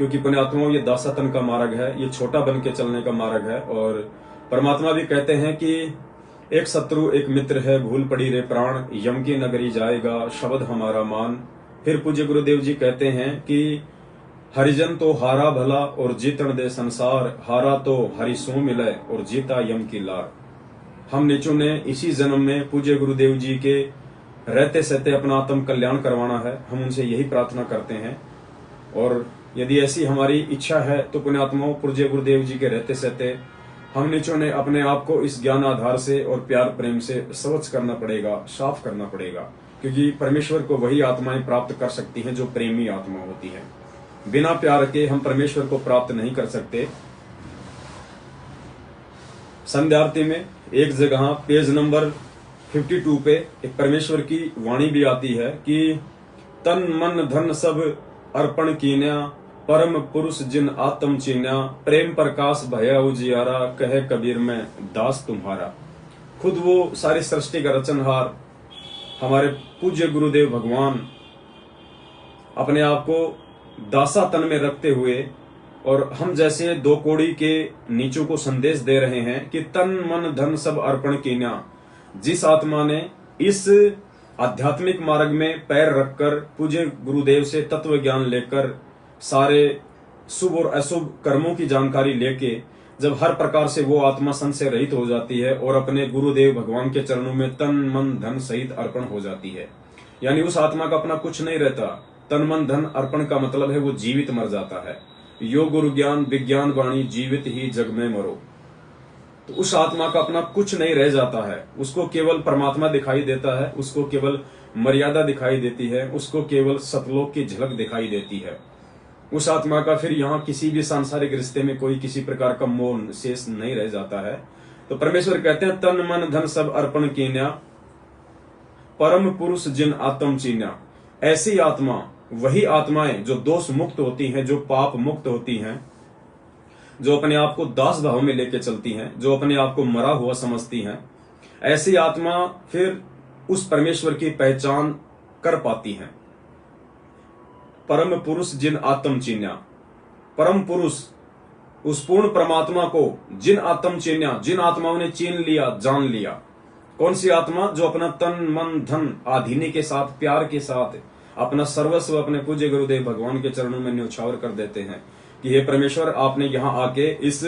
क्योंकि पुण्यात्माओं ये दासातन का मार्ग है, ये छोटा बन के चलने का मार्ग है। और परमात्मा भी कहते हैं कि एक शत्रु एक मित्र है, भूल पड़ी रे प्राण, यम की नगरी जाएगा शब्द हमारा मान। फिर पूज्य गुरुदेव जी कहते हैं कि हरिजन तो हारा भला और जीतन दे संसार, हारा तो हरि सो मिले और जीता यम की लार। हम नीचों ने इसी जन्म में पूज्य गुरुदेव जी के रहते सहते अपना आत्म कल्याण करवाना है। हम उनसे यही प्रार्थना करते हैं, और यदि ऐसी हमारी इच्छा है तो पुण्यात्माओं पूज्य गुरुदेव जी के रहते सहते हम नीचों ने अपने आप को इस ज्ञान आधार से और प्यार प्रेम से स्वच्छ करना पड़ेगा, साफ करना पड़ेगा, क्योंकि परमेश्वर को वही आत्माएं प्राप्त कर सकती हैं जो प्रेमी आत्मा होती है। बिना प्यार के हम परमेश्वर को प्राप्त नहीं कर सकते। संध्या आरती में एक जगह पेज नंबर 52 पे एक परमेश्वर की वाणी भी आती है कि तन मन धन सब अर्पण कीन्या, परम पुरुष जिन आत्म चीन्या, प्रेम प्रकाश भया उजियारा, कहे कबीर में दास तुम्हारा। खुद वो सारी सृष्टि का रचनहार हमारे पूज्य गुरुदेव भगवान अपने आप को दासा तन में रखते हुए और हम जैसे दो कोड़ी के नीचों को संदेश दे रहे हैं कि तन मन धन सब अर्पण कीन्या। जिस आत्मा ने इस आध्यात्मिक मार्ग में पैर रखकर पूज्य गुरुदेव से तत्व ज्ञान लेकर सारे शुभ और अशुभ कर्मों की जानकारी लेके जब हर प्रकार से वो आत्मा संत से रहित हो जाती है और अपने गुरुदेव भगवान के चरणों में तन मन धन सहित अर्पण हो जाती है, यानी उस आत्मा का अपना कुछ नहीं रहता। तन मन धन अर्पण का मतलब है वो जीवित मर जाता है। योग गुरु ज्ञान विज्ञान वाणी जीवित ही जग में मरो। तो उस आत्मा का अपना कुछ नहीं रह जाता है, उसको केवल परमात्मा दिखाई देता है, उसको केवल मर्यादा दिखाई देती है, उसको केवल सतलोक की झलक दिखाई देती है। उस आत्मा का फिर यहाँ किसी भी सांसारिक रिश्ते में कोई किसी प्रकार का मोह शेष नहीं रह जाता है। तो परमेश्वर कहते हैं तन मन धन सब अर्पण कीन्या, परम पुरुष जिन आत्म चीन्या। ऐसी आत्मा, वही आत्माएं जो दोष मुक्त होती हैं, जो पाप मुक्त होती हैं, जो अपने आप को दास भाव में लेके चलती हैं, जो अपने आप को मरा हुआ समझती हैं, ऐसी आत्मा फिर उस परमेश्वर की पहचान कर पाती हैं। परम पुरुष जिन आत्म चीन्या, परम पुरुष उस पूर्ण परमात्मा को जिन आत्म चीन्या, जिन आत्माओं ने चीन लिया, जान लिया। कौन सी आत्मा? जो अपना तन मन धन आधीनी के साथ, प्यार के साथ अपना सर्वस्व अपने पूज्य गुरुदेव भगवान के चरणों में न्यौछावर कर देते हैं कि हे परमेश्वर, आपने यहाँ आके इस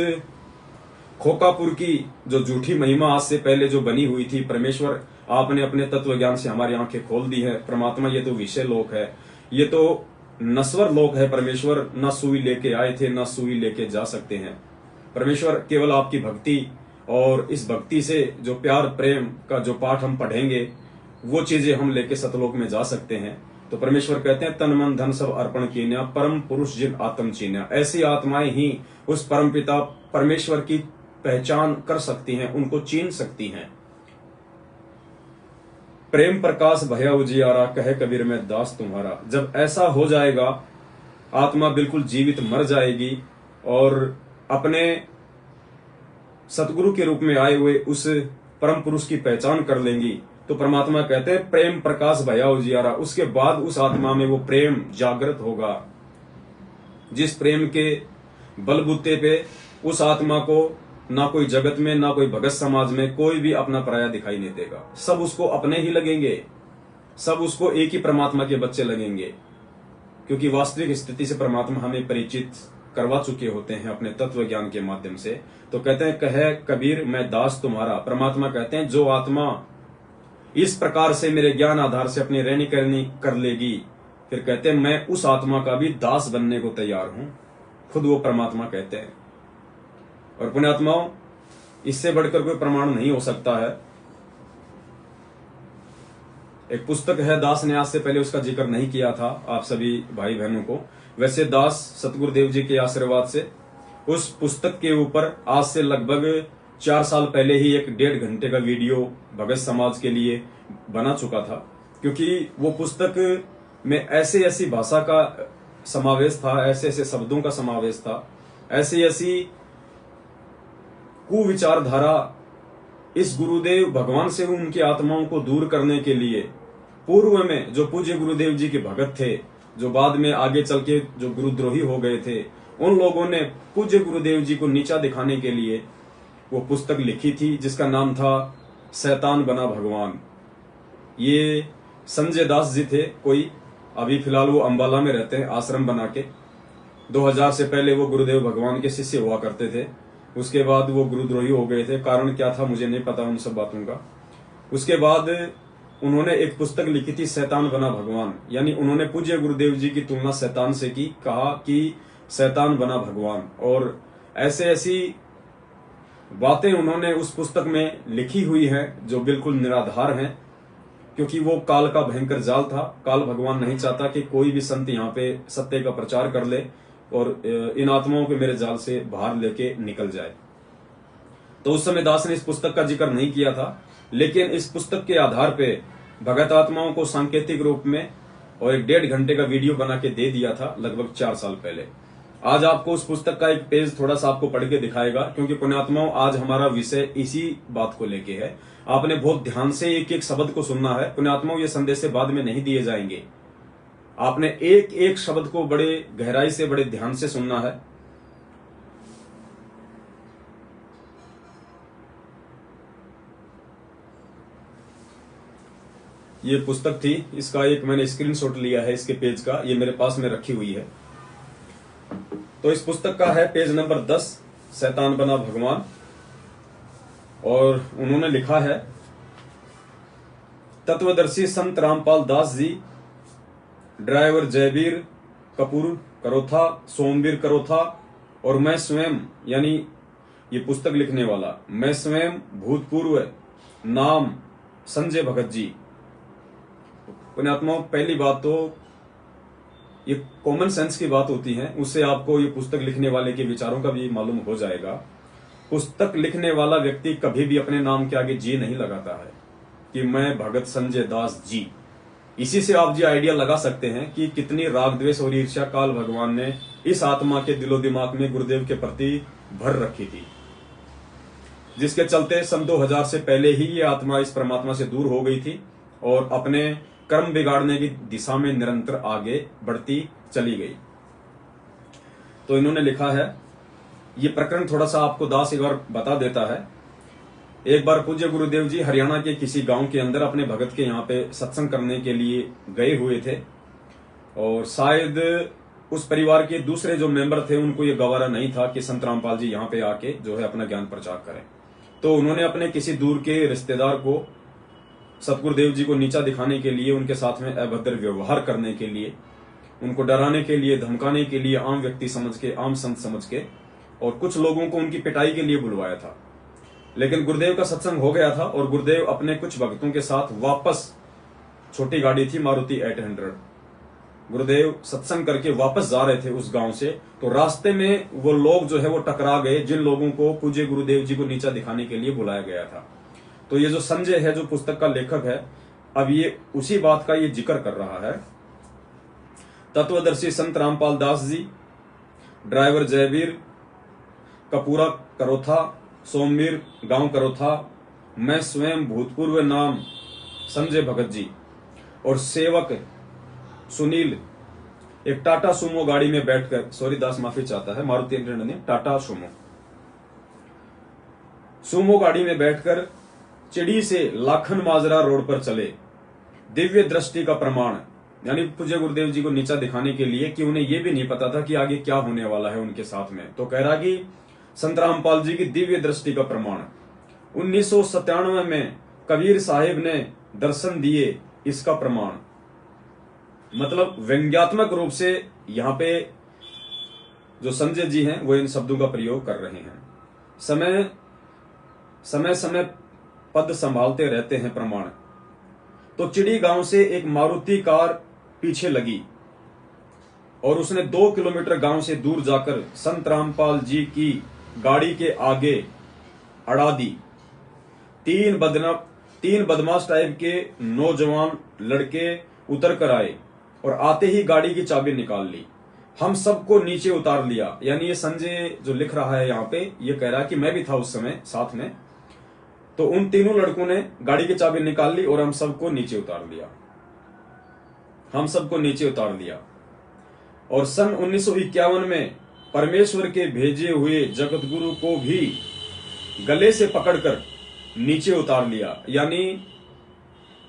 खोकापुर की जो झूठी महिमा आज से पहले जो बनी हुई थी, परमेश्वर आपने अपने तत्व ज्ञान से हमारी आंखें खोल दी है। परमात्मा, ये तो विषय लोक है, ये तो नश्वर लोक है। परमेश्वर न सुई लेके आए थे, न सुई लेके जा सकते हैं। परमेश्वर, केवल आपकी भक्ति और इस भक्ति से जो प्यार प्रेम का जो पाठ हम पढ़ेंगे, वो चीजें हम लेके सतलोक में जा सकते हैं। तो परमेश्वर कहते हैं तन मन धन सब अर्पण कीन्या, परम पुरुष जिन आत्म चीन्या। ऐसी आत्माएं ही उस परम पिता परमेश्वर की पहचान कर सकती हैं, उनको चीन सकती हैं। प्रेम प्रकाश भया उजियारा, कहे कबीर में दास तुम्हारा। जब ऐसा हो जाएगा, आत्मा बिल्कुल जीवित मर जाएगी और अपने सतगुरु के रूप में आए हुए उस परम पुरुष की पहचान कर लेंगी। तो परमात्मा कहते हैं प्रेम प्रकाश भया उजियारा। उसके बाद उस आत्मा में वो प्रेम जागृत होगा, जिस प्रेम के बलबूते पे उस आत्मा को ना कोई जगत में, ना कोई भगत समाज में कोई भी अपना पराया दिखाई नहीं देगा। सब उसको अपने ही लगेंगे, सब उसको एक ही परमात्मा के बच्चे लगेंगे, क्योंकि वास्तविक स्थिति से परमात्मा हमें परिचित करवा चुके होते हैं अपने तत्व ज्ञान के माध्यम से। तो कहते हैं कहे कबीर मैं दास तुम्हारा। परमात्मा कहते हैं जो आत्मा इस प्रकार से मेरे ज्ञान आधार से अपनी रहनी करनी कर लेगी, फिर कहते हैं मैं उस आत्मा का भी दास बनने को तैयार हूं। खुद वो परमात्मा कहते हैं। और पुण्यात्माओं, इससे बढ़कर कोई प्रमाण नहीं हो सकता है। एक पुस्तक है दास ने, आज से पहले उसका जिक्र नहीं किया था आप सभी भाई बहनों को। वैसे दास सतगुरुदेव जी के आशीर्वाद से उस पुस्तक के ऊपर आज से लगभग 4 साल पहले ही एक 1.5 घंटे का वीडियो भगत समाज के लिए बना चुका था, क्योंकि वो पुस्तक में ऐसी भाषा का समावेश था, ऐसे शब्दों का समावेश था, ऐसी कुविचारधारा इस गुरुदेव भगवान से उनकी आत्माओं को दूर करने के लिए पूर्व में जो पूज्य गुरुदेव जी के भगत थे, जो बाद में आगे चल के जो गुरुद्रोही हो गए थे, उन लोगों ने पूज्य गुरुदेव जी को नीचा दिखाने के लिए वो पुस्तक लिखी थी, जिसका नाम था शैतान बना भगवान। ये संजय दास जी थे कोई, अभी फिलहाल वो अंबाला में रहते हैं आश्रम बना के। 2000 से पहले वो गुरुदेव भगवान के शिष्य हुआ करते थे। उसके बाद वो गुरुद्रोही हो गए थे, कारण क्या था मुझे नहीं पता उन सब बातों का। उसके बाद उन्होंने एक पुस्तक लिखी थी शैतान बना भगवान, यानी उन्होंने पूज्य गुरुदेव जी की तुलना शैतान से की, कहा कि शैतान बना भगवान। और ऐसे ऐसी बातें उन्होंने उस पुस्तक में लिखी हुई हैं जो बिल्कुल निराधार हैं, क्योंकि वो काल का भयंकर जाल था। काल भगवान नहीं चाहता कि कोई भी संत यहाँ पे सत्य का प्रचार कर ले और इन आत्माओं के मेरे जाल से बाहर लेके निकल जाए। तो उस समय दास ने इस पुस्तक का जिक्र नहीं किया था, लेकिन इस पुस्तक के आधार पे भगत आत्माओं को सांकेतिक रूप में और 1.5 घंटे का वीडियो बना के दे दिया था लगभग 4 साल पहले। आज आपको उस पुस्तक का एक पेज थोड़ा सा आपको पढ़ के दिखाएगा, क्योंकि पुण्यात्माओं आज हमारा विषय इसी बात को लेके है। आपने बहुत ध्यान से एक एक शब्द को सुनना है। पुण्यात्माओं ये संदेश बाद में नहीं दिए जाएंगे, आपने एक एक शब्द को बड़े गहराई से बड़े ध्यान से सुनना है। ये पुस्तक थी, इसका एक मैंने स्क्रीनशॉट लिया है इसके पेज का, ये मेरे पास में रखी हुई है। तो इस पुस्तक का है पेज नंबर 10, शैतान बना भगवान। और उन्होंने लिखा है, तत्वदर्शी संत रामपाल दास जी, ड्राइवर जयवीर कपूर करोथा, सोमवीर करोथा और मैं स्वयं, यानी ये पुस्तक लिखने वाला मैं स्वयं, भूतपूर्व नाम संजय भगत जी। पुण्यात्माओं पहली बात तो ये कॉमन सेंस की बात होती है, उससे आपको ये पुस्तक लिखने वाले के विचारों का भी मालूम हो जाएगा। पुस्तक लिखने वाला व्यक्ति कभी भी अपने नाम के आगे जी नहीं लगाता है कि मैं भगत संजय दास जी। इसी से आप जी आइडिया लगा सकते हैं कि कितनी राग द्वेष और ईर्ष्या काल भगवान ने इस आत्मा के दिलो दिमाग में गुरुदेव के प्रति भर रखी थी, जिसके चलते सन 2000 से पहले ही ये आत्मा इस परमात्मा से दूर हो गई थी और अपने कर्म बिगाड़ने की दिशा में निरंतर आगे बढ़ती चली गई। तो इन्होंने लिखा है, ये प्रकरण थोड़ा सा आपको दास एक बार बता देता है। एक बार पूज्य गुरुदेव जी हरियाणा के किसी गांव के अंदर अपने भगत के यहाँ पे सत्संग करने के लिए गए हुए थे, और शायद उस परिवार के दूसरे जो मेंबर थे उनको ये गवारा नहीं था कि संत रामपाल जी यहाँ पे आके जो है अपना ज्ञान प्रचार करें। तो उन्होंने अपने किसी दूर के रिश्तेदार को सतगुरुदेव जी को नीचा दिखाने के लिए, उनके साथ में अभद्र व्यवहार करने के लिए, उनको डराने के लिए, धमकाने के लिए, आम व्यक्ति समझ के, आम संत समझ के, और कुछ लोगों को उनकी पिटाई के लिए बुलवाया था। लेकिन गुरुदेव का सत्संग हो गया था और गुरुदेव अपने कुछ भक्तों के साथ वापस, छोटी गाड़ी थी मारुति 800, गुरुदेव सत्संग करके वापस जा रहे थे उस गांव से। तो रास्ते में वो लोग जो है वो टकरा गए जिन लोगों को पूज्य गुरुदेव जी को नीचा दिखाने के लिए बुलाया गया था। तो ये जो संजय है, जो पुस्तक का लेखक है, अब ये उसी बात का ये जिक्र कर रहा है। तत्वदर्शी संत रामपाल दास जी, ड्राइवर जयवीर कपूरा करोथा, सोमवीर गांव करोथा, मैं स्वयं भूतपूर्व नाम संजय भगत जी और सेवक सुनील एक टाटा सुमो गाड़ी में बैठकर, सॉरी दास माफी चाहता है, मारुति 800 ने टाटा सुमो गाड़ी में बैठकर चिड़ी से लाखन माजरा रोड पर चले। दिव्य दृष्टि का प्रमाण, यानी पूज्य गुरुदेव जी को नीचा दिखाने के लिए कि उन्हें यह भी नहीं पता था कि आगे क्या होने वाला है उनके साथ में। तो कह रहा कि संत रामपाल जी की दिव्य दृष्टि का प्रमाण 1997 में कबीर साहिब ने दर्शन दिए, इसका प्रमाण। मतलब व्यंग्यात्मक रूप से यहाँ पे जो संजय जी हैं वो इन शब्दों का प्रयोग कर रहे हैं। समय समय पद संभालते रहते हैं प्रमाण। तो चिड़ी गांव से एक मारुति कार पीछे लगी और उसने 2 किलोमीटर गांव से दूर जाकर संत रामपाल जी की गाड़ी के आगे अड़ा दी। 3 बदमाश टाइप के नौजवान लड़के उतर कर आए और आते ही गाड़ी की चाबी निकाल ली, हम सबको नीचे उतार लिया। यानी ये संजय जो लिख रहा है यहाँ पे, ये कह रहा है कि मैं भी था उस समय साथ में। तो उन तीनों लड़कों ने गाड़ी की चाबी निकाल ली और हम सबको नीचे उतार लिया, हम सबको नीचे उतार लिया। और सन 1951 में परमेश्वर के भेजे हुए जगत गुरु को भी गले से पकड़कर नीचे उतार लिया। यानी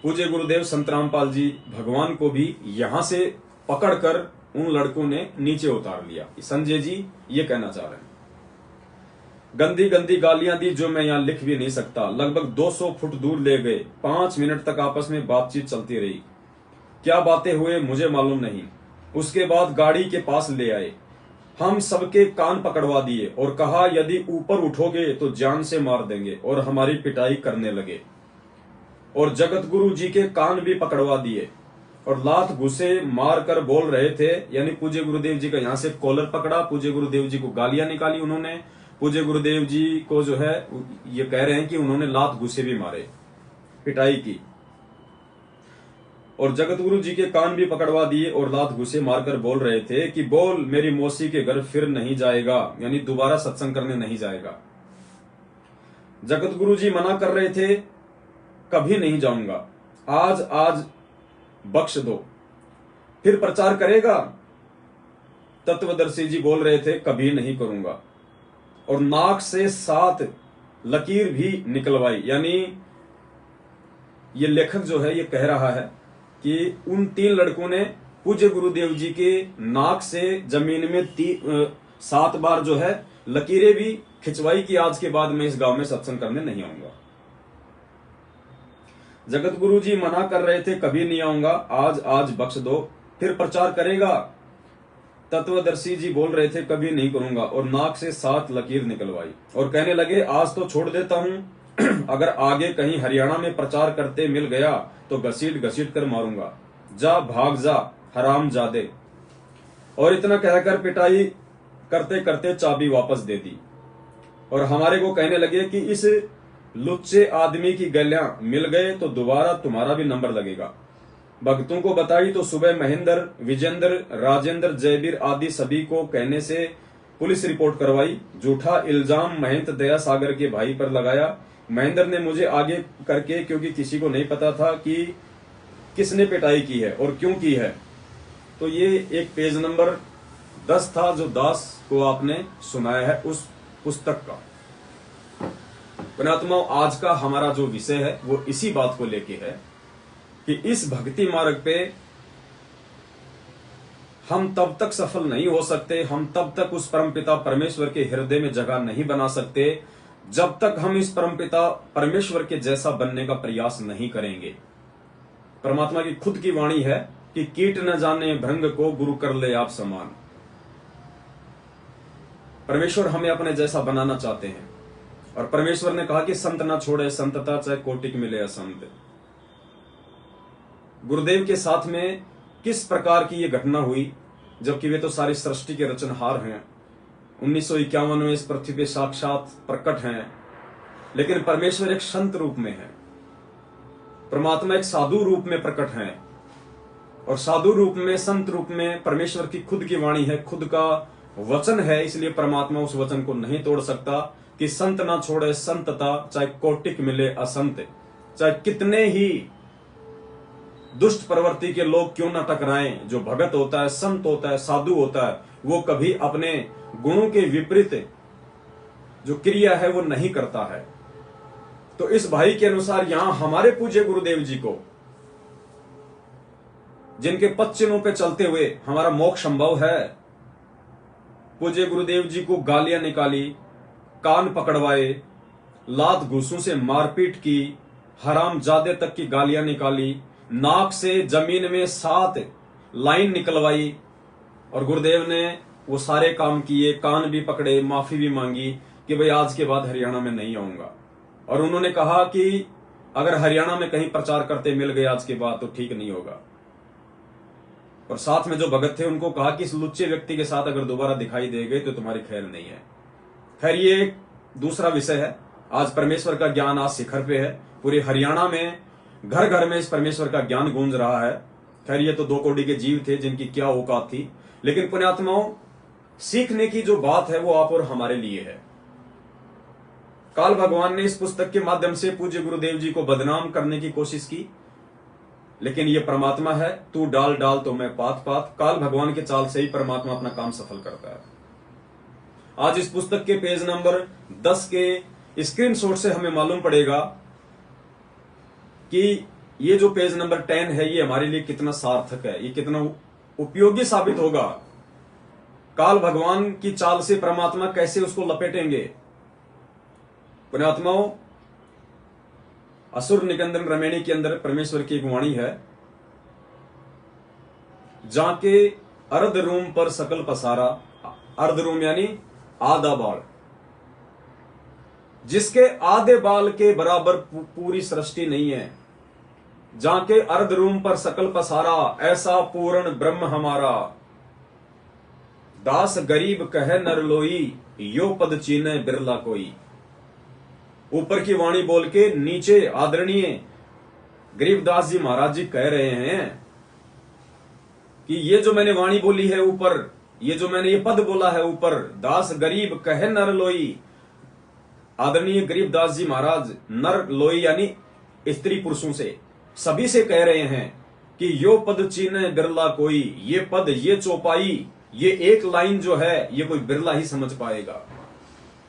पूज्य गुरुदेव संत रामपाल जी भगवान को भी यहां से पकड़कर उन लड़कों ने नीचे उतार लिया। संजय जी ये कहना चाह रहे हैं। गंदी गंदी गालियां दी जो मैं यहां लिख भी नहीं सकता। लगभग 200 फुट दूर ले गए। 5 मिनट तक आपस में बातचीत चलती रही। क्या बातें हुए मुझे मालूम नहीं। उसके बाद गाड़ी के पास ले आए। हम सबके कान पकड़वा दिए और कहा यदि ऊपर उठोगे तो जान से मार देंगे, और हमारी पिटाई करने लगे। और जगत गुरु जी के कान भी पकड़वा दिए और लात घुसे मार कर बोल रहे थे। यानी पूज्य गुरुदेव जी का यहां से कॉलर पकड़ा, पूज्य गुरुदेव जी को गालियां निकाली उन्होंने। पूज्य गुरुदेव जी को जो है ये कह रहे हैं कि उन्होंने लात घुसे भी मारे, पिटाई की। और जगत गुरु जी के कान भी पकड़वा दिए और लात घुसे मारकर बोल रहे थे कि बोल मेरी मौसी के घर फिर नहीं जाएगा, यानी दोबारा सत्संग करने नहीं जाएगा। जगत गुरु जी मना कर रहे थे, कभी नहीं जाऊंगा, आज बख्श दो, फिर प्रचार करेगा। तत्वदर्शी जी बोल रहे थे कभी नहीं करूंगा। और नाक से 7 लकीर भी निकलवाई। यानी ये लेखक जो है ये कह रहा है कि उन 3 लड़कों ने पूज्य गुरुदेव जी के नाक से जमीन में 7 बार जो है लकीरें भी खिंचवाई कि आज के बाद मैं इस गांव में सत्संग करने नहीं आऊंगा। जगत गुरु जी मना कर रहे थे कभी नहीं आऊंगा, आज बख्श दो, फिर प्रचार करेगा। तत्वदर्शी जी बोल रहे थे कभी नहीं करूंगा, और नाक से 7 लकीर निकलवाई और कहने लगे आज तो छोड़ देता हूं, अगर आगे कहीं हरियाणा में प्रचार करते मिल गया तो घसीट कर मारूंगा, जा भाग जा हराम जादे। और इतना कहकर पिटाई करते करते चाबी वापस दे दी और हमारे को कहने लगे कि इस लुच्चे आदमी की गलियां मिल गए तो दोबारा तुम्हारा भी नंबर लगेगा। भक्तों को बताई तो सुबह महेंद्र, विजेंद्र, राजेंद्र, जयवीर आदि सभी को कहने से पुलिस रिपोर्ट करवाई। झूठा इल्जाम महंत दया सागर के भाई पर लगाया। महेंद्र ने मुझे आगे करके, क्योंकि किसी को नहीं पता था कि किसने पिटाई की है और क्यों की है। तो ये एक पेज नंबर 10 था जो दास को आपने सुनाया है उस पुस्तक का। पुण्यात्मा, आज का हमारा जो विषय है वो इसी बात को लेके है कि इस भक्ति मार्ग पे हम तब तक सफल नहीं हो सकते, हम तब तक उस परमपिता परमेश्वर के हृदय में जगह नहीं बना सकते जब तक हम इस परमपिता परमेश्वर के जैसा बनने का प्रयास नहीं करेंगे। परमात्मा की खुद की वाणी है कि कीट न जाने भृंग को गुरु कर ले आप समान। परमेश्वर हमें अपने जैसा बनाना चाहते हैं और परमेश्वर ने कहा कि संत ना छोड़े संतता, चाहे कोटिक मिले असंत। गुरुदेव के साथ में किस प्रकार की ये घटना हुई, जबकि वे तो सारी सृष्टि के रचनहार हैं, 1951 में इस पृथ्वी पे साक्षात प्रकट हैं, लेकिन परमेश्वर एक संत रूप में है, परमात्मा एक साधु रूप में प्रकट है। और साधु रूप में, संत रूप में परमेश्वर की खुद की वाणी है, खुद का वचन है। इसलिए परमात्मा उस वचन को नहीं तोड़ सकता कि संत ना छोड़े संतता, चाहे कोटिक मिले असंत। चाहे कितने ही दुष्ट प्रवृत्ति के लोग क्यों ना टकराएं, जो भगत होता है, संत होता है, साधु होता है, वो कभी अपने गुणों के विपरीत जो क्रिया है वो नहीं करता है। तो इस भाई के अनुसार यहां हमारे पूज्य गुरुदेव जी को, जिनके पद चिन्हों पे चलते हुए हमारा मोक्ष संभव है, पूज्य गुरुदेव जी को गालियां निकाली, कान पकड़वाए, लात घूसों से मारपीट की, हराम जादे तक की गालियां निकाली, नाक से जमीन में 7 लाइन निकलवाई, और गुरुदेव ने वो सारे काम किए, कान भी पकड़े, माफी भी मांगी कि भाई आज के बाद हरियाणा में नहीं आऊंगा। और उन्होंने कहा कि अगर हरियाणा में कहीं प्रचार करते मिल गए आज के बाद तो ठीक नहीं होगा। और साथ में जो भगत थे उनको कहा कि इस लुच्चे व्यक्ति के साथ अगर दोबारा दिखाई दे गए तो तुम्हारी खैर नहीं है। खैर ये एक दूसरा विषय है। आज परमेश्वर का ज्ञान आज शिखर पे है, पूरे हरियाणा में घर घर में इस परमेश्वर का ज्ञान गूंज रहा है। खैर ये तो 2 कौड़ी के जीव थे जिनकी क्या औकात थी, लेकिन पुण्यात्माओं, सीखने की जो बात है वो आप और हमारे लिए है। काल भगवान ने इस पुस्तक के माध्यम से पूज्य गुरुदेव जी को बदनाम करने की कोशिश की, लेकिन ये परमात्मा है, तू डाल डाल तो मैं पात पात। काल भगवान के चाल से ही परमात्मा अपना काम सफल करता है। आज इस पुस्तक के पेज नंबर 10 के स्क्रीनशॉट से हमें मालूम पड़ेगा कि ये जो पेज नंबर 10 है ये हमारे लिए कितना सार्थक है, ये कितना उपयोगी साबित होगा। काल भगवान की चाल से परमात्मा कैसे उसको लपेटेंगे। पुण्यात्माओं, असुर निकंदन रमेणी के अंदर परमेश्वर की एक वाणी है, जाके अर्ध रूम पर सकल पसारा। अर्ध रूम यानी आधा बाल, जिसके आधे बाल के बराबर पूरी सृष्टि नहीं है। जाके अर्ध रूम पर सकल पसारा, ऐसा पूर्ण ब्रह्म हमारा। दास गरीब कहे नर लोई, यो पद चीने बिरला कोई। ऊपर की वाणी बोल के नीचे आदरणीय गरीबदास जी महाराज जी कह रहे हैं कि ये जो मैंने वाणी बोली है ऊपर, ये जो मैंने ये पद बोला है ऊपर, दास गरीब कहे नर लोई। आदरणीय गरीबदास जी महाराज नर लोई यानी स्त्री पुरुषों से, सभी से कह रहे हैं कि यो पद चीने बिरला कोई। ये पद, ये चौपाई, ये एक लाइन जो है ये कोई बिरला ही समझ पाएगा।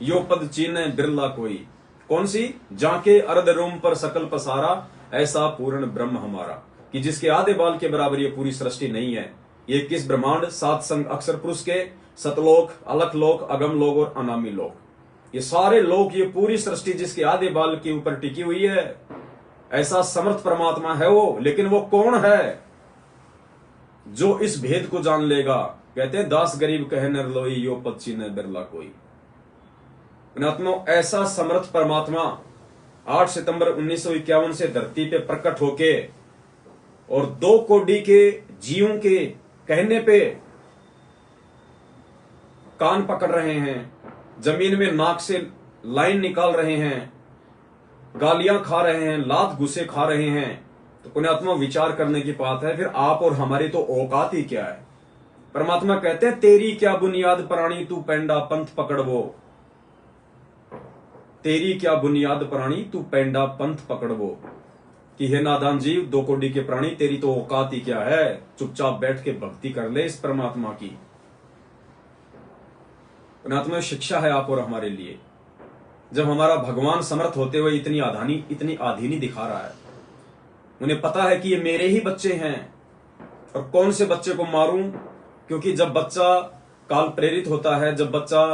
यो पद चीने बिरला कोई। कौन सी? जाके अर्ध रोम पर सकल पसारा, ऐसा पूर्ण ब्रह्म हमारा। कि जिसके आधे बाल के बराबर ये पूरी सृष्टि नहीं है। ये 21 ब्रह्मांड, 7 संग अक्षर पुरुष के, सतलोक, अलख लोक, अगम लोक और अनामी लोक, ये सारे लोक, ये पूरी सृष्टि जिसके आधे बाल के ऊपर टिकी हुई है। ऐसा समर्थ परमात्मा है वो। लेकिन वो कौन है जो इस भेद को जान लेगा? कहते हैं दास गरीब कहे नर लोई, यो पद चीने बिरला कोई। ऐसा समर्थ परमात्मा 8 सितंबर 1951 से धरती पे प्रकट होके और 2 कोटि के जीवों के कहने पे कान पकड़ रहे हैं, जमीन में नाक से लाइन निकाल रहे हैं, गालियां खा रहे हैं, लात घुसे खा रहे हैं। तो पुण्यात्मा विचार करने की बात है, फिर आप और हमारी तो औकात ही क्या है। परमात्मा कहते हैं तेरी क्या बुनियाद प्राणी तू पेंडा पंथ पकड़वो। तेरी क्या बुनियाद प्राणी तू पेंडा पंथ पकड़वो। कि हे नादान जीव, 2 कोटि के प्राणी, तेरी तो औकात ही क्या है। चुपचाप बैठ के भक्ति कर ले इस परमात्मा की। पुण्यात्मा शिक्षा है आप और हमारे लिए। जब हमारा भगवान समर्थ होते हुए इतनी आधीनी दिखा रहा है, उन्हें पता है कि ये मेरे ही बच्चे हैं और कौन से बच्चे को मारूं। क्योंकि जब बच्चा काल प्रेरित होता है, जब बच्चा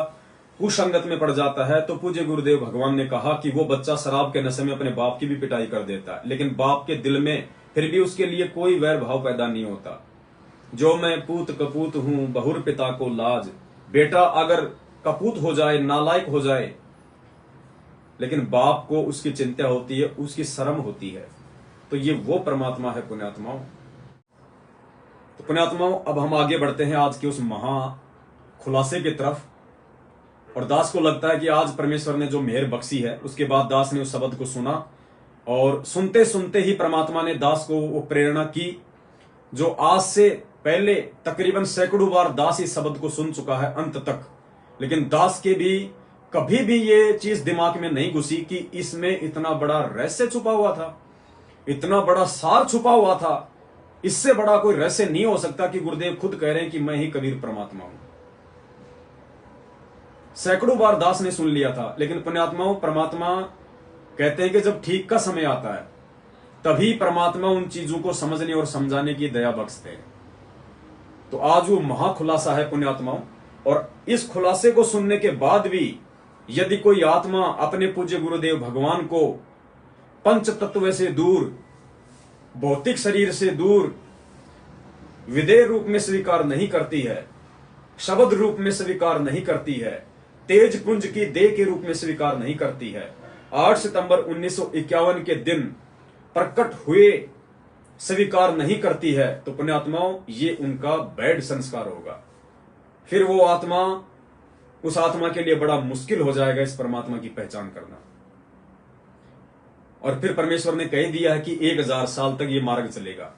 कुसंगत में पड़ जाता है, तो पूज्य गुरुदेव भगवान ने कहा कि वो बच्चा शराब के नशे में अपने बाप की भी पिटाई कर देता है, लेकिन बाप के दिल में फिर भी उसके लिए कोई वैर भाव पैदा नहीं होता। जो मैं पूत कपूत हूं बहुर पिता को लाज। बेटा अगर कपूत हो जाए, नालायक हो जाए, लेकिन बाप को उसकी चिंता होती है, उसकी शर्म होती है। तो ये वो परमात्मा है पुण्यात्माओं। तो पुण्यात्माओं, अब हम आगे बढ़ते हैं आज के उस महा खुलासे की तरफ। और दास को लगता है कि आज परमेश्वर ने जो मेहर बख्शी है, उसके बाद दास ने उस शब्द को सुना और सुनते सुनते ही परमात्मा ने दास को वो प्रेरणा की जो आज से पहले तकरीबन सैकड़ों बार दास इस शब्द को सुन चुका है अंत तक। लेकिन दास के भी कभी भी ये चीज दिमाग में नहीं घुसी कि इसमें इतना बड़ा रहस्य छुपा हुआ था, इतना बड़ा सार छुपा हुआ था। इससे बड़ा कोई रहस्य नहीं हो सकता कि गुरुदेव खुद कह रहे हैं कि मैं ही कबीर परमात्मा हूं। सैकड़ों बार दास ने सुन लिया था, लेकिन पुण्यात्माओं, परमात्मा कहते हैं कि जब ठीक का समय आता है तभी परमात्मा उन चीजों को समझने और समझाने की दया बख्शते हैं। तो आज वो महाखुलासा है पुण्यात्माओं। और इस खुलासे को सुनने के बाद भी यदि कोई आत्मा अपने पूज्य गुरुदेव भगवान को पंच तत्व से दूर, भौतिक शरीर से दूर, विदेह रूप में स्वीकार नहीं करती है, शब्द रूप में स्वीकार नहीं करती है, तेज पुंज की देह के रूप में स्वीकार नहीं करती है, 8 सितंबर 1951 के दिन प्रकट हुए स्वीकार नहीं करती है, तो पुण्यात्माओं ये उनका बैड संस्कार होगा। फिर वो आत्मा, उस आत्मा के लिए बड़ा मुश्किल हो जाएगा इस परमात्मा की पहचान करना। और फिर परमेश्वर ने कह दिया है कि 1000 साल तक ये मार्ग चलेगा,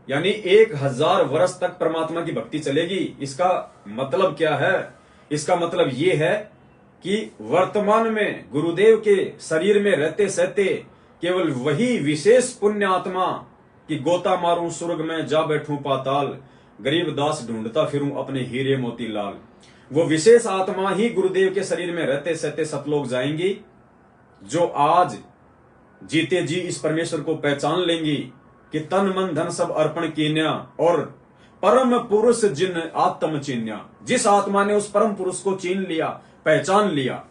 यानी 1000 वर्ष तक परमात्मा की भक्ति चलेगी। इसका मतलब क्या है? इसका मतलब ये है कि वर्तमान में गुरुदेव के शरीर में रहते सहते केवल वही विशेष पुण्य आत्मा, कि गोता मारूं स्वर्ग में जा बैठूं पाताल, गरीब दास ढूंढता फिरूं अपने हीरे मोती लाल। वो विशेष आत्मा ही गुरुदेव के शरीर में रहते सहते सतलोक जाएंगी, जो आज जीते जी इस परमेश्वर को पहचान लेंगी कि तन मन धन सब अर्पण कीन्या और परम पुरुष जिन आत्म चिन्या। जिस आत्मा ने उस परम पुरुष को चीन लिया, पहचान लिया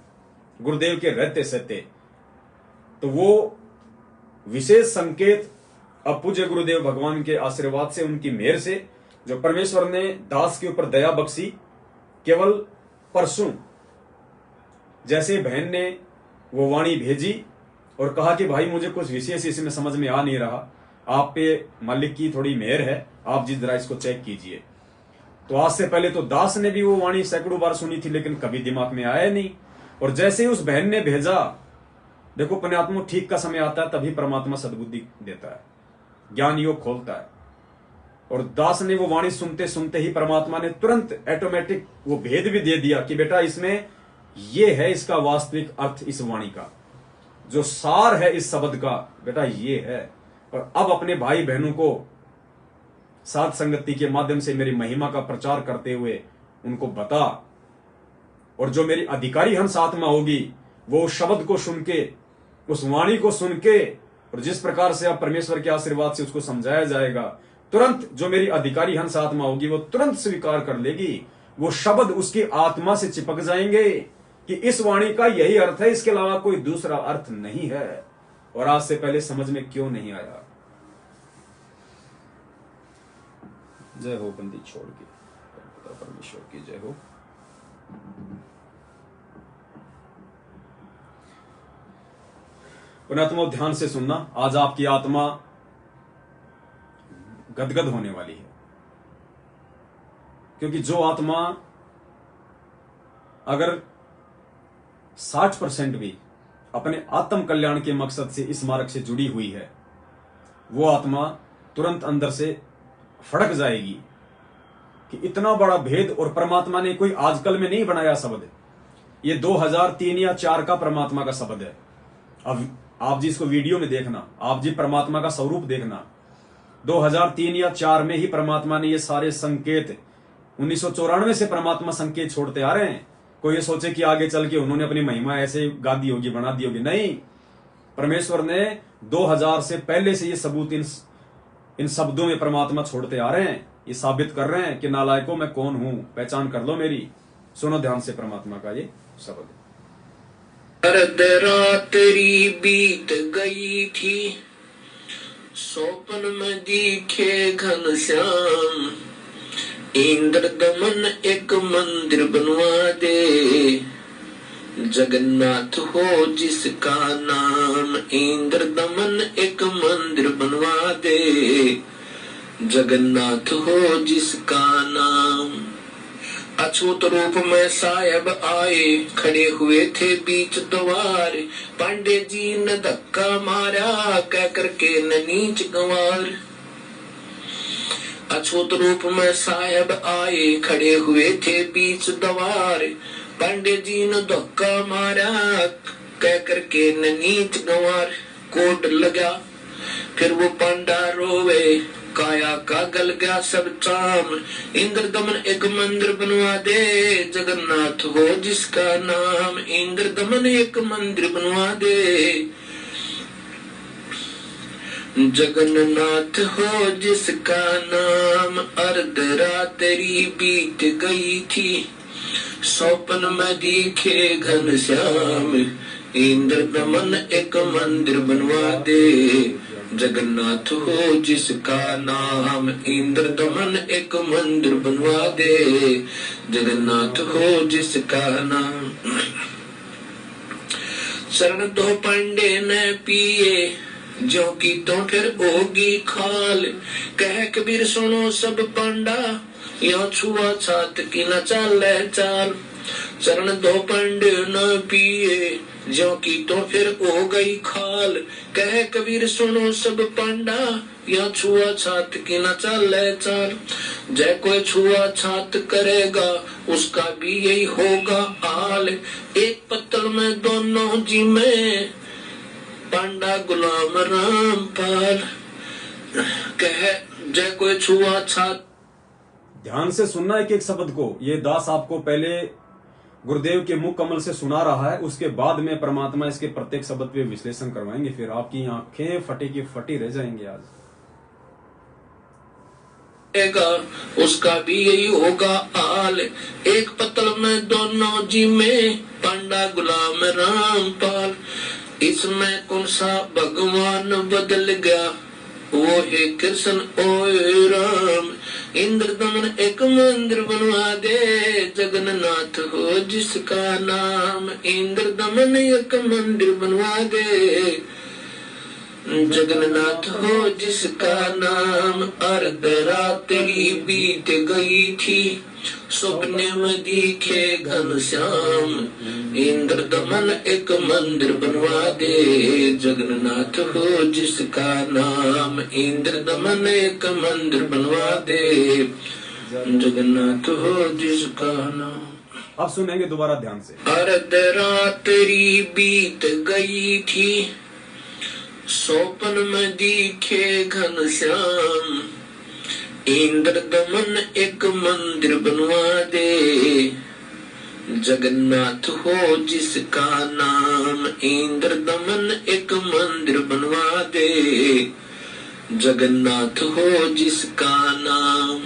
गुरुदेव के रहते सहते, तो वो विशेष संकेत अब पूज्य गुरुदेव भगवान के आशीर्वाद से, उनकी मेहर से, जो परमेश्वर ने दास के ऊपर दया बख्शी, केवल परसों जैसे बहन ने वो वाणी भेजी और कहा कि भाई मुझे कुछ विशेष इसमें समझ में आ नहीं रहा, आप पे मालिक की थोड़ी मेहर है, आप जी जरा इसको चेक कीजिए। तो आज से पहले तो दास ने भी वो वाणी सैकड़ों बार सुनी थी, लेकिन कभी दिमाग में आया नहीं। और जैसे ही उस बहन ने भेजा, देखो पुण्यात्मा, ठीक का समय आता है तभी परमात्मा सद्बुद्धि देता है, ज्ञान योग खोलता है। और दास ने वो वाणी सुनते सुनते ही परमात्मा ने तुरंत ऑटोमेटिक वो भेद भी दे दिया कि बेटा इसमें ये है, इसका वास्तविक अर्थ, इस वाणी का जो सार है इस शब्द का, बेटा ये है। और अब अपने भाई बहनों को साध संगति के माध्यम से मेरी महिमा का प्रचार करते हुए उनको बता, और जो मेरी अधिकारी हंस आत्मा होगी वो उस शब्द को सुन के, उस वाणी को सुन के, और जिस प्रकार से अब परमेश्वर के आशीर्वाद से उसको समझाया जाएगा, तुरंत जो मेरी अधिकारी हंस आत्मा होगी वो तुरंत स्वीकार कर लेगी। वो शब्द उसकी आत्मा से चिपक जाएंगे कि इस वाणी का यही अर्थ है, इसके अलावा कोई दूसरा अर्थ नहीं है। और आज से पहले समझ में क्यों नहीं आया? जय हो बंदी छोड़ के, परमेश्वर की जय हो। पुण्यात्मा ध्यान से सुनना, आज आपकी आत्मा गदगद होने वाली है, क्योंकि जो आत्मा अगर 60% भी अपने आत्म कल्याण के मकसद से इस मार्ग से जुड़ी हुई है, वो आत्मा तुरंत अंदर से फड़क जाएगी कि इतना बड़ा भेद, और परमात्मा ने कोई आजकल में नहीं बनाया शब्द, ये 2003 या 4 का परमात्मा का शब्द है। अब आप जी इसको वीडियो में देखना, आप जी परमात्मा का स्वरूप देखना। 2003 या 4 में ही परमात्मा ने ये सारे संकेत, 1994 से परमात्मा संकेत छोड़ते आ रहे हैं। कोई ये सोचे कि आगे चल के उन्होंने अपनी महिमा ऐसे गा दी होगी, बना दी होगी, नहीं। परमेश्वर ने 2000 से पहले से ये सबूत इन शब्दों में परमात्मा छोड़ते आ रहे हैं। ये साबित कर रहे हैं कि नालायकों मैं कौन हूं, पहचान कर लो मेरी। सुनो ध्यान से परमात्मा का ये शब्द। अर्धरात्रि बीत गई थी, स्वप्न में दिखे घनश्याम, इंद्र दमन एक मंदिर बनवा दे, जगन्नाथ हो जिसका नाम। इंद्र दमन एक मंदिर बनवा दे, जगन्नाथ हो जिसका नाम। अछूत रूप में साहेब आए, खड़े हुए थे बीच द्वार, पांडे जी ने धक्का मारा, कह करके न नीच गंवार। अछूत रूप में साहेब आए, खड़े हुए थे बीच द्वार, पांडे जी ने धक्का मारा, कह करके न नीच गंवार। कोट लगा फिर वो पांडा रोवे, काया का गल गया सब चाम। इंद्र दमन एक मंदिर बनवा दे, जगन्नाथ हो जिसका नाम। इंद्र दमन एक मंदिर बनवा दे, जगन्नाथ हो जिसका नाम। अर्धरात्रि बीत गई थी, स्वप्न में दिखे घनश्याम, इंद्र दमन एक मंदिर बनवा दे, जगन्नाथ हो जिसका नाम। इंद्र दमन एक मंदिर बनवा दे, जगन्नाथ हो जिसका नाम। शरण दो पांडे ने पिए, जो की तो फिर होगी खाल, कह कबीर सुनो सब पांडा, यो छुआ छात की न चाले चाल। चरण दो पांडे न पिए, जो की तो फिर हो गई खाल, कह कबीर सुनो सब पांडा, या छुआ छात की न चाले चाल। जय कोई छुआ छात करेगा, उसका भी यही होगा हाल। एक पत्तल में दोनों जी में, पांडा गुलाम रामपाल। कह जय कोई छुआ छात। ध्यान से सुनना एक एक शब्द को। ये दास आपको पहले गुरुदेव के मुख कमल से सुना रहा है, उसके बाद में परमात्मा इसके प्रत्येक शब्द पे विश्लेषण करवाएंगे, फिर आपकी आंखें फटी की फटी रह जाएंगे। आज उसका भी यही होगा हाल, एक पतल में दोनों जी में, पांडा गुलाम रामपाल। इसमें कौन सा भगवान बदल गया, वो है कृष्ण ओए राम। इंद्र दमन एक मंदिर बनवा दे, जगन्नाथ हो जिसका नाम। इंद्र दमन एक मंदिर बनवा दे, जगन्नाथ हो जिसका नाम। अर्धरात्रि बीत गई थी, सपने में दिखे घनश्याम। इंद्र दमन एक मंदिर बनवा दे, जगन्नाथ हो जिसका नाम। इंद्र दमन एक मंदिर बनवा दे, जगन्नाथ हो जिसका नाम। अब सुनेंगे दोबारा ध्यान से। अर्धरात्रि बीत गई थी, सोपन में दिखे घनश्याम। इंद्र दमन एक मंदिर बनवा दे, जगन्नाथ हो जिसका नाम। इंद्र दमन एक मंदिर बनवा दे, जगन्नाथ हो जिसका नाम।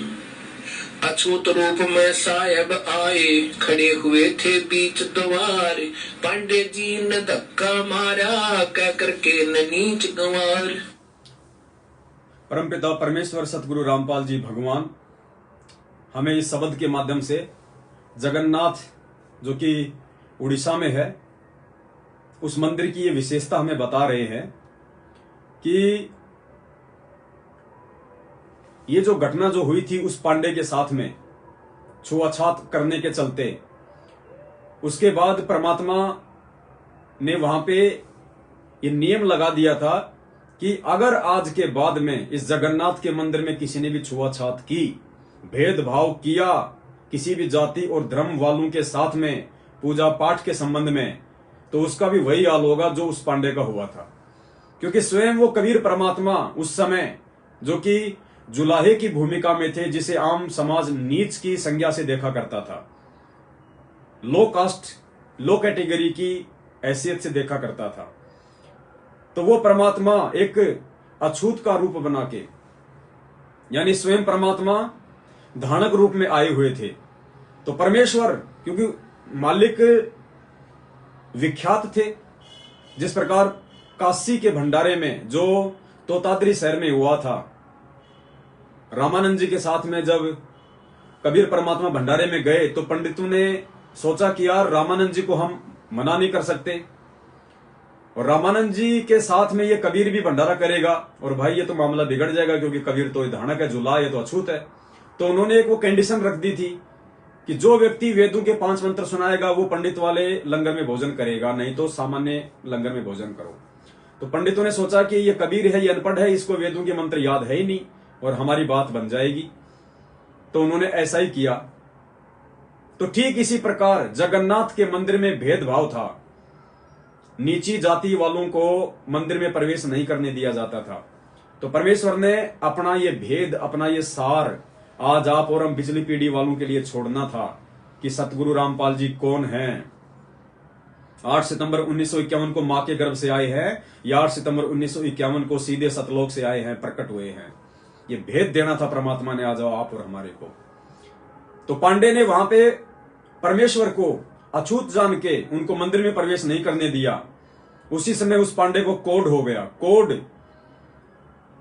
अछूत रूप में साहेब आए, खड़े हुए थे बीच द्वार। पांडे जी ने धक्का मारा, कह करके न नीच गंवार। परमपिता परमेश्वर सतगुरु रामपाल जी भगवान हमें इस शब्द के माध्यम से जगन्नाथ जो कि उड़ीसा में है, उस मंदिर की ये विशेषता हमें बता रहे हैं कि ये जो घटना जो हुई थी उस पांडे के साथ में छुआछात करने के चलते, उसके बाद परमात्मा ने वहां पे ये नियम लगा दिया था कि अगर आज के बाद में इस जगन्नाथ के मंदिर में किसी ने भी छुआछात की, भेदभाव किया किसी भी जाति और धर्म वालों के साथ में पूजा पाठ के संबंध में, तो उसका भी वही हाल होगा जो उस पांडे का हुआ था। क्योंकि स्वयं वो कबीर परमात्मा उस समय जो कि जुलाहे की भूमिका में थे, जिसे आम समाज नीच की संज्ञा से देखा करता था, लो कास्ट लो कैटेगरी की हैसियत से देखा करता था, तो वो परमात्मा एक अछूत का रूप बना के, यानी स्वयं परमात्मा धानक रूप में आए हुए थे। तो परमेश्वर क्योंकि मालिक विख्यात थे, जिस प्रकार काशी के भंडारे में जो तोताद्री शहर में हुआ था, रामानंद जी के साथ में जब कबीर परमात्मा भंडारे में गए तो पंडितों ने सोचा कि यार रामानंद जी को हम मना नहीं कर सकते, और रामानंद जी के साथ में ये कबीर भी भंडारा करेगा और भाई ये तो मामला बिगड़ जाएगा, क्योंकि कबीर तो धानक है, जुला ये तो अछूत है। तो उन्होंने एक वो कंडीशन रख दी थी कि जो व्यक्ति वेदों के 5 मंत्र सुनाएगा वो पंडित वाले लंगर में भोजन करेगा, नहीं तो सामान्य लंगर में भोजन करो। तो पंडितों ने सोचा कि ये कबीर है, ये अनपढ़ है, इसको वेदों के मंत्र याद है ही नहीं और हमारी बात बन जाएगी। तो उन्होंने ऐसा ही किया। तो ठीक इसी प्रकार जगन्नाथ के मंदिर में भेदभाव था, नीची जाति वालों को मंदिर में प्रवेश नहीं करने दिया जाता था। तो परमेश्वर ने अपना ये भेद, अपना ये सार आज आप और हम बिजली पीढ़ी वालों के लिए छोड़ना था कि सतगुरु रामपाल जी कौन हैं। 8 सितंबर 1951 को मां के गर्भ से आए हैं, या 8 सितंबर 1951 को सीधे सतलोक से आए हैं, प्रकट हुए हैं। ये भेद देना था परमात्मा ने आज आप और हमारे को। तो पांडे ने वहां पे परमेश्वर को अछूत जान के उनको मंदिर में प्रवेश नहीं करने दिया। उसी समय उस पांडे को कोढ़ हो गया, कोढ़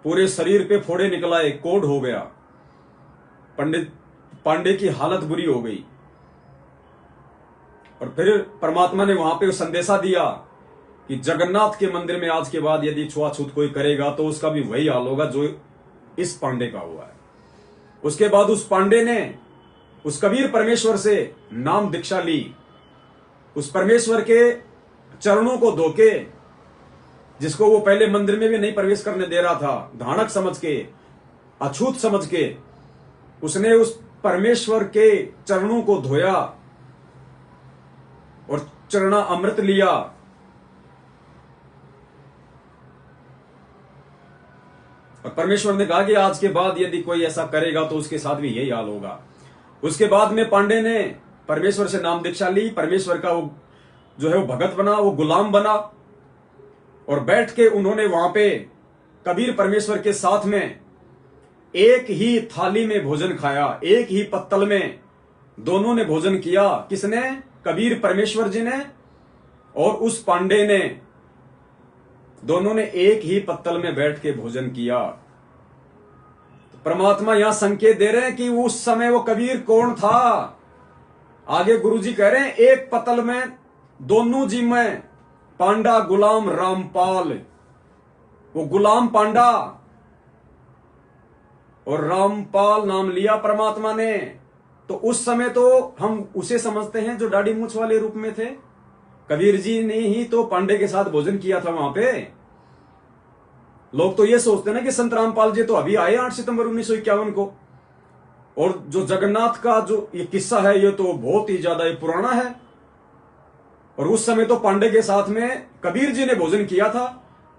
पूरे शरीर पे फोड़े निकलाए, कोढ़ हो गया। पांडे की हालत बुरी हो गई। और फिर परमात्मा ने वहां पे संदेशा दिया कि जगन्नाथ के मंदिर में आज के बाद यदि छुआछूत कोई करेगा तो उसका भी वही हाल होगा जो इस पांडे का हुआ है। उसके बाद उस पांडे ने उस कबीर परमेश्वर से नाम दीक्षा ली, उस परमेश्वर के चरणों को धोके, जिसको वो पहले मंदिर में भी नहीं प्रवेश करने दे रहा था, धानक समझ के, अछूत समझ के, उसने उस परमेश्वर के चरणों को धोया और चरणा अमृत लिया। और परमेश्वर ने कहा कि आज के बाद यदि कोई ऐसा करेगा तो उसके साथ भी यही हाल होगा। उसके बाद में पांडे ने परमेश्वर से नाम दीक्षा ली, परमेश्वर का वो जो है वो भगत बना, वो गुलाम बना, और बैठ के उन्होंने वहां पे कबीर परमेश्वर के साथ में एक ही थाली में भोजन खाया, एक ही पत्तल में दोनों ने भोजन किया। किसने? कबीर परमेश्वर जी ने और उस पांडे ने, दोनों ने एक ही पत्तल में बैठ के भोजन किया। परमात्मा यहां संकेत दे रहे हैं कि उस समय वो कबीर कौन था। आगे गुरुजी कह रहे हैं एक पत्तल में दोनों जी में पांडा गुलाम रामपाल। वो गुलाम पांडा और रामपाल नाम लिया परमात्मा ने। तो उस समय तो हम उसे समझते हैं जो दाढ़ी मूछ वाले रूप में थे। कबीर जी ने ही तो पांडे के साथ भोजन किया था वहां पे। लोग तो ये सोचते हैं ना कि संत रामपाल जी तो अभी आए 8 सितंबर 1951 को, और जो जगन्नाथ का जो ये किस्सा है ये तो बहुत ही ज्यादा पुराना है। और उस समय तो पांडे के साथ में कबीर जी ने भोजन किया था,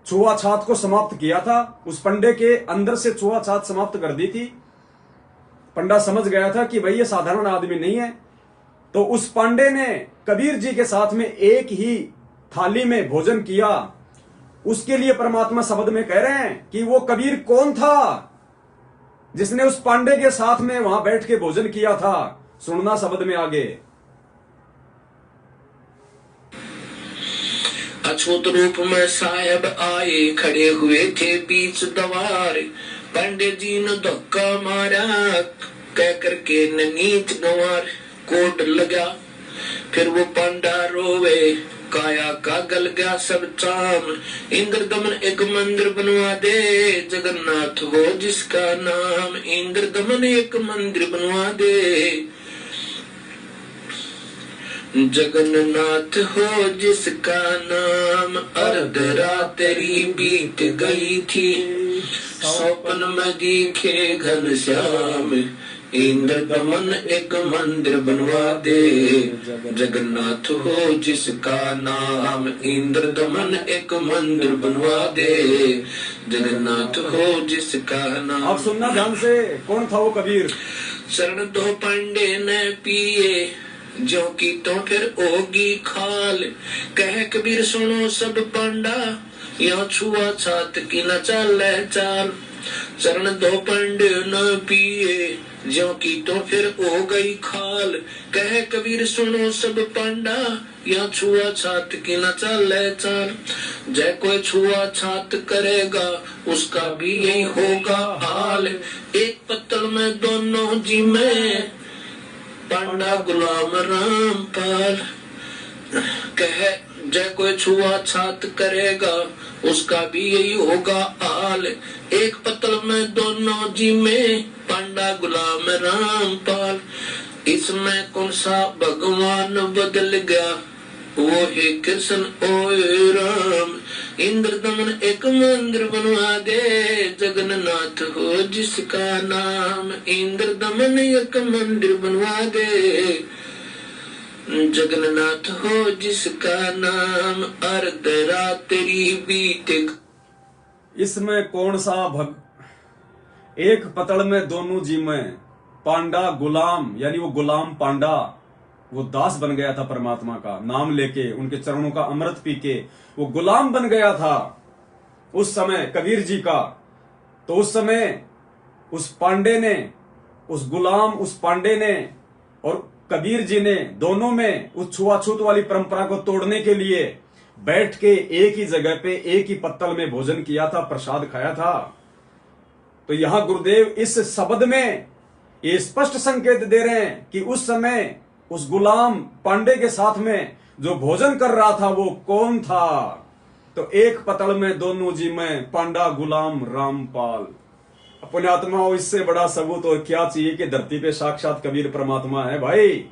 छुआछात को समाप्त किया था, उस पंडे के अंदर से छुआछात समाप्त कर दी थी। पंडा समझ गया था कि भाई ये साधारण आदमी नहीं है। तो उस पांडे ने कबीर जी के साथ में एक ही थाली में भोजन किया। उसके लिए परमात्मा शब्द में कह रहे हैं कि वो कबीर कौन था जिसने उस पांडे के साथ में वहां बैठ के भोजन किया था। सुनना शब्द में आगे। अछूत रूप में साहेब आए, खड़े हुए थे बीच दवार। पंडित जी ने धक्का मारा, कह करके नीच गंवार। कोट लगा फिर वो पंडा रोवे, काया का गल गया सब चाम। इंद्र दमन एक मंदिर बनवा दे, जगन्नाथ हो जिसका नाम। इंद्र दमन एक मंदिर बनवा दे, जगन्नाथ हो जिसका नाम। अर्ध रात तेरी बीत गई थी, स्वप्न में दिखे घनश्याम। इंद्र दमन एक मंदिर बनवा दे, जगन्नाथ हो जिसका नाम। इंद्र दमन एक मंदिर बनवा दे, जगन्नाथ हो जिसका नाम। अब सुनना ध्यान से, कौन था वो कबीर? शरण दो पंडे ने पिए, जो की तो फिर होगी खाल। कह कबीर सुनो सब पांडा, यहाँ छुआ छात की न चाले चाल। चरण दो पंडे न पिए, जो की तो फिर हो गई खाल। कह कबीर सुनो सब पांडा, यहाँ छुआ छात की न चाले चाल। जय कोई छुआ छात करेगा, उसका भी यही होगा हाल। एक पत्तल में दोनों जी में, पांडा गुलाम रामपाल। कह जय कोई छुआ छात करेगा, उसका भी यही होगा हाल। एक पत्तल में दोनों जी में, पांडा गुलाम रामपाल। इसमें कौन सा भगवान बदल गया, वो है कृष्ण ओए राम। इंद्र दमन एक मंदिर बनवा दे, जगन्नाथ हो जिसका नाम। इंद्र दमन एक मंदिर बनवा दे, जगन्नाथ हो जिसका नाम। अर्ध रात तेरी बीते। इसमें कौन सा एक पतड़ में दोनों जी में, पांडा गुलाम, यानी वो गुलाम पांडा वो दास बन गया था परमात्मा का नाम लेके, उनके चरणों का अमृत पी के वो गुलाम बन गया था उस समय कबीर जी का। तो उस समय उस पांडे ने, उस गुलाम उस पांडे ने और कबीर जी ने, दोनों में उस छुआछूत वाली परंपरा को तोड़ने के लिए बैठ के एक ही जगह पे एक ही पत्तल में भोजन किया था, प्रसाद खाया था। तो यहां गुरुदेव इस शब्द में ये स्पष्ट संकेत दे रहे हैं कि उस समय उस गुलाम पांडे के साथ में जो भोजन कर रहा था वो कौन था। तो एक पतल में दोनों जी में, पांडा गुलाम रामपाल। अपने आत्माओं, इससे बड़ा सबूत और क्या चाहिए कि धरती पे साक्षात कबीर परमात्मा है भाई।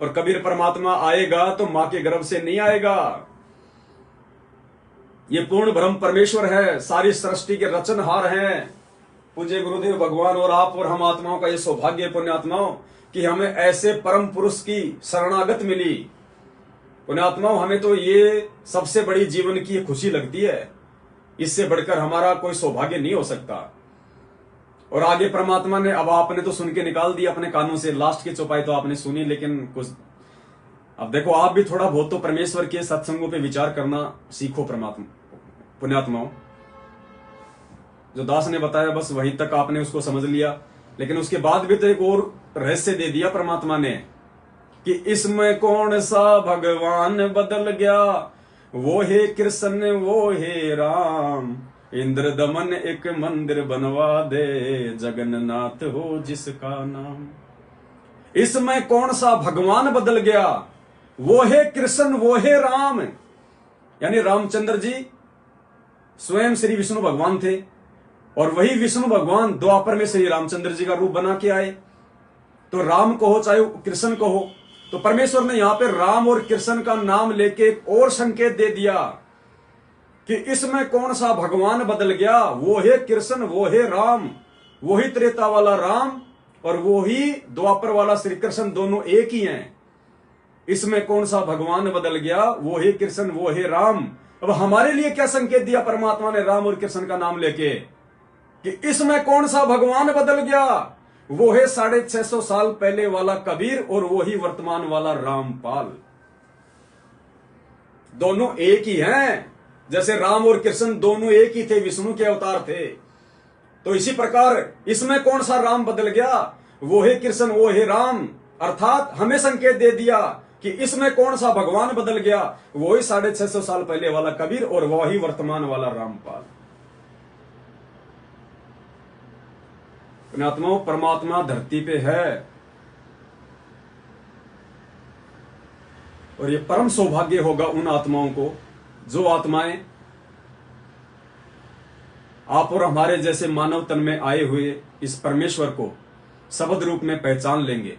और कबीर परमात्मा आएगा तो मां के गर्भ से नहीं आएगा। ये पूर्ण ब्रह्म परमेश्वर है, सारी सृष्टि के रचनहार हैं पूज्य गुरुदेव भगवान। और आप और हम आत्माओं का ये सौभाग्य पुण्यात्माओं कि हमें ऐसे परम पुरुष की शरणागत मिली। पुण्यात्माओं, हमें तो ये सबसे बड़ी जीवन की खुशी लगती है, इससे बढ़कर हमारा कोई सौभाग्य नहीं हो सकता। और आगे परमात्मा ने, अब आपने तो सुन के निकाल दिया अपने कानों से, लास्ट की चौपाई तो आपने सुनी, लेकिन कुछ अब देखो, आप भी थोड़ा बहुत तो परमेश्वर के सत्संगों पे विचार करना सीखो। परमात्मा पुण्यात्माओं, जो दास ने बताया बस वहीं तक आपने उसको समझ लिया, लेकिन उसके बाद भी तो एक और रहस्य दे दिया परमात्मा ने कि इसमें कौन सा भगवान बदल गया, वो है कृष्ण वो है राम, इंद्र दमन एक मंदिर बनवा दे, जगन्नाथ हो जिसका नाम। इसमें कौन सा भगवान बदल गया, वो है कृष्ण वो है राम। यानी रामचंद्र जी स्वयं श्री विष्णु भगवान थे, और वही विष्णु भगवान द्वापर में श्री रामचंद्र जी का रूप बना के आए। तो राम कहो चाहे कृष्ण कहो, तो परमेश्वर ने यहां पे राम और कृष्ण का नाम लेके एक और संकेत दे दिया कि इसमें कौन सा भगवान बदल गया, वो है कृष्ण वो है राम, वही त्रेता वाला राम और वही द्वापर वाला श्री कृष्ण, दोनों एक ही हैं। इसमें कौन सा भगवान बदल गया, वो है कृष्ण वो है राम। अब हमारे लिए क्या संकेत दिया परमात्मा ने राम और कृष्ण का नाम लेके कि इसमें कौन सा भगवान बदल गया, वो है 650 साल पहले वाला कबीर और वो ही वर्तमान वाला रामपाल। दोनों एक ही हैं, जैसे राम और कृष्ण दोनों एक ही थे, विष्णु के अवतार थे। तो इसी प्रकार इसमें कौन सा राम बदल गया, वो है कृष्ण वो है राम। अर्थात हमें संकेत दे दिया कि इसमें कौन सा भगवान बदल गया, वो ही 650 साल पहले वाला कबीर और वही वर्तमान वाला रामपाल। पुण्यात्माओं, परमात्मा धरती पे है, और ये परम सौभाग्य होगा उन आत्माओं को जो आत्माएं आप और हमारे जैसे मानव तन में आए हुए इस परमेश्वर को शब्द रूप में पहचान लेंगे।